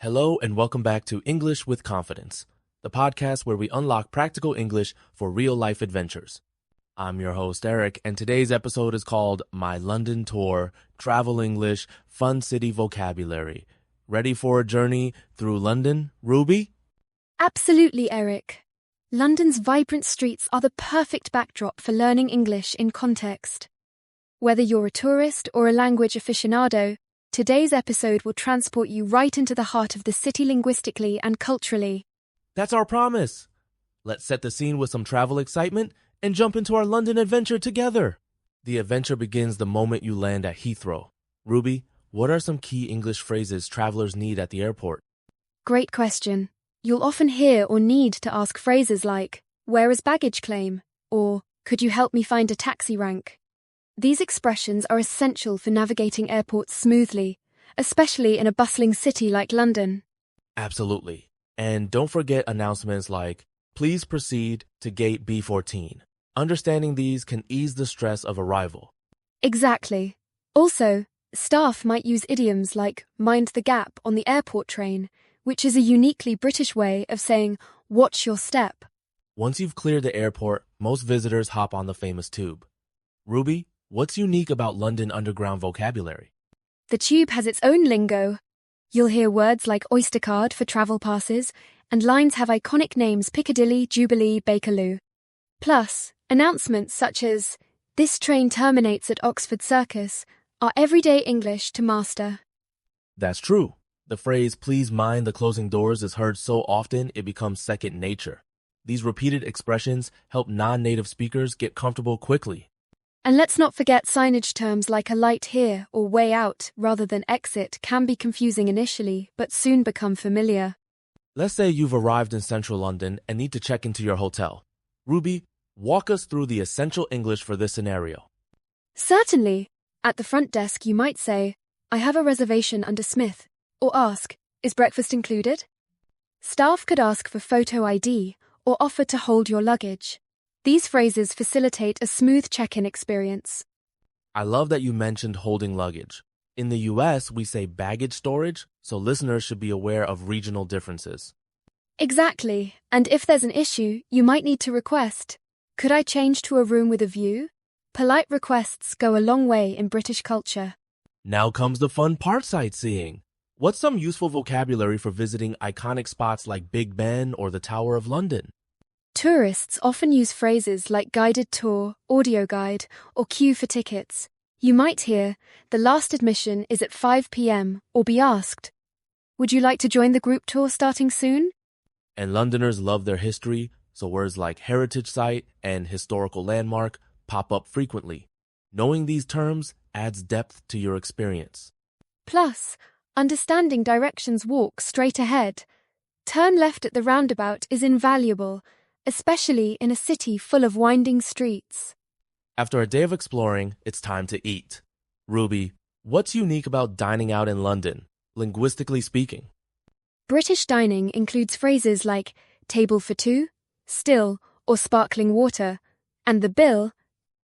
Hello and welcome back to English with Confidence, the podcast where we unlock practical English for real-life adventures. I'm your host, Eric, and today's episode is called My London Tour, Travel English, Fun City Vocabulary. Ready for a journey through London, Ruby? Absolutely, Eric. London's vibrant streets are the perfect backdrop for learning English in context. Whether you're a tourist or a language aficionado, today's episode will transport you right into the heart of the city linguistically and culturally. That's our promise. Let's set the scene with some travel excitement and jump into our London adventure together. The adventure begins the moment you land at Heathrow. Ruby, what are some key English phrases travelers need at the airport? Great question. You'll often hear or need to ask phrases like, "Where is baggage claim?" or "Could you help me find a taxi rank?" These expressions are essential for navigating airports smoothly, especially in a bustling city like London. Absolutely. And don't forget announcements like, "Please proceed to gate B14. Understanding these can ease the stress of arrival. Exactly. Also, staff might use idioms like "mind the gap" on the airport train, which is a uniquely British way of saying "watch your step." Once you've cleared the airport, most visitors hop on the famous tube. Ruby, what's unique about London Underground vocabulary? The tube has its own lingo. You'll hear words like Oyster card for travel passes, and lines have iconic names Piccadilly, Jubilee, Bakerloo. Plus, announcements such as, "This train terminates at Oxford Circus," are everyday English to master. That's true. The phrase, "please mind the closing doors," is heard so often it becomes second nature. These repeated expressions help non-native speakers get comfortable quickly. And let's not forget signage terms like "a light here" or "way out" rather than "exit" can be confusing initially, but soon become familiar. Let's say you've arrived in central London and need to check into your hotel. Ruby, walk us through the essential English for this scenario. Certainly. At the front desk you might say, "I have a reservation under Smith," or ask, "Is breakfast included?" Staff could ask for photo ID or offer to hold your luggage. These phrases facilitate a smooth check-in experience. I love that you mentioned holding luggage. In the US, we say baggage storage, so listeners should be aware of regional differences. Exactly, and if there's an issue, you might need to request, "Could I change to a room with a view?" Polite requests go a long way in British culture. Now comes the fun part, sightseeing. What's some useful vocabulary for visiting iconic spots like Big Ben or the Tower of London? Tourists often use phrases like guided tour, audio guide, or queue for tickets. You might hear, "The last admission is at 5 p.m, or be asked, "Would you like to join the group tour starting soon?" And Londoners love their history, so words like heritage site and historical landmark pop up frequently. Knowing these terms adds depth to your experience. Plus, understanding directions "walk straight ahead," "turn left at the roundabout" is invaluable, especially in a city full of winding streets. After a day of exploring, it's time to eat. Ruby, what's unique about dining out in London, linguistically speaking? British dining includes phrases like "table for two," "still," or "sparkling water," and the bill,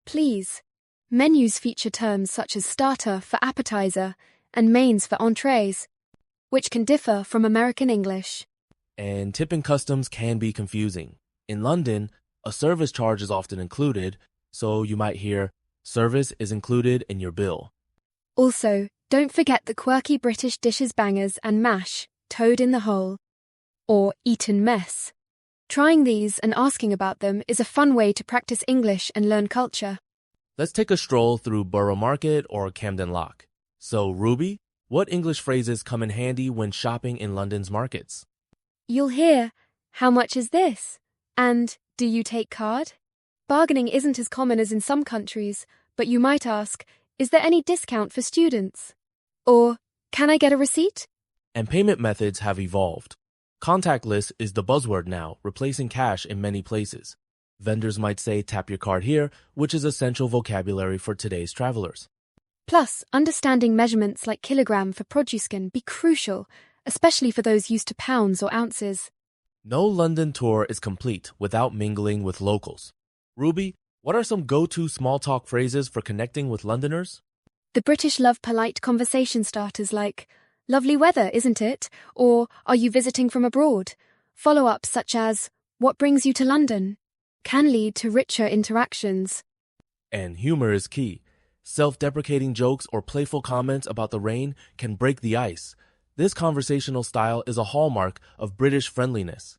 "please." Menus feature terms such as starter for appetizer and mains for entrees, which can differ from American English. And tipping customs can be confusing. In London, a service charge is often included, so you might hear, "Service is included in your bill." Also, don't forget the quirky British dishes bangers and mash, "toad in the hole," or "eaten mess." Trying these and asking about them is a fun way to practice English and learn culture. Let's take a stroll through Borough Market or Camden Lock. So, Ruby, what English phrases come in handy when shopping in London's markets? You'll hear, "How much is this?" and "Do you take card?" Bargaining isn't as common as in some countries, but you might ask, "Is there any discount for students?" Or, "Can I get a receipt?" And payment methods have evolved. Contactless is the buzzword now, replacing cash in many places. Vendors might say, "Tap your card here," which is essential vocabulary for today's travelers. Plus, understanding measurements like kilogram for produce can be crucial, especially for those used to pounds or ounces. No London tour is complete without mingling with locals. Ruby, what are some go-to small talk phrases for connecting with Londoners? The British love polite conversation starters like, Lovely weather, isn't it? Or are you visiting from abroad? Follow-ups such as, what brings you to London? Can lead to richer interactions. And humor is key. Self-deprecating jokes or playful comments about the rain can break the ice. This conversational style is a hallmark of British friendliness.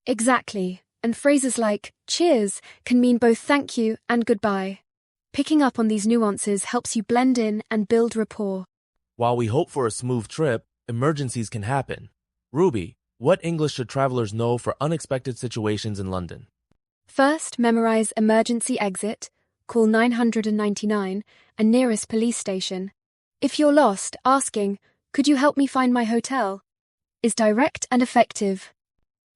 Exactly. And phrases like cheers can mean both thank you and goodbye. Picking up on these nuances helps you blend in and build rapport. While we hope for a smooth trip, emergencies can happen. Ruby, what English should travelers know for unexpected situations in London? First, memorize emergency exit, call 999, and nearest police station. If you're lost, asking, could you help me find my hotel, is direct and effective.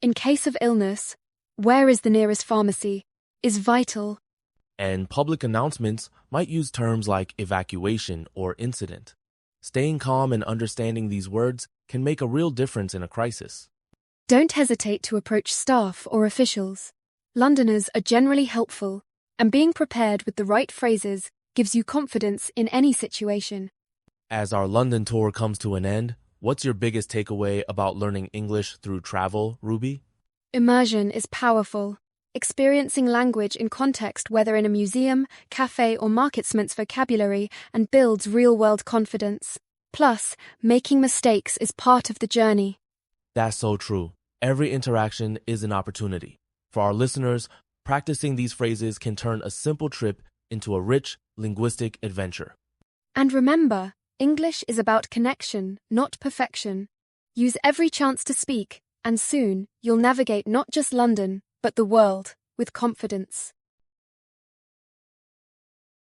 In case of illness, where is the nearest pharmacy, is vital. And public announcements might use terms like evacuation or incident. Staying calm and understanding these words can make a real difference in a crisis. Don't hesitate to approach staff or officials. Londoners are generally helpful, and being prepared with the right phrases gives you confidence in any situation. As our London tour comes to an end, what's your biggest takeaway about learning English through travel, Ruby? Immersion is powerful. Experiencing language in context, whether in a museum, cafe, or market, cements vocabulary and builds real-world confidence. Plus, making mistakes is part of the journey. That's so true. Every interaction is an opportunity. For our listeners, practicing these phrases can turn a simple trip into a rich linguistic adventure. And remember, English is about connection, not perfection. Use every chance to speak, and soon you'll navigate not just London, but the world, with confidence.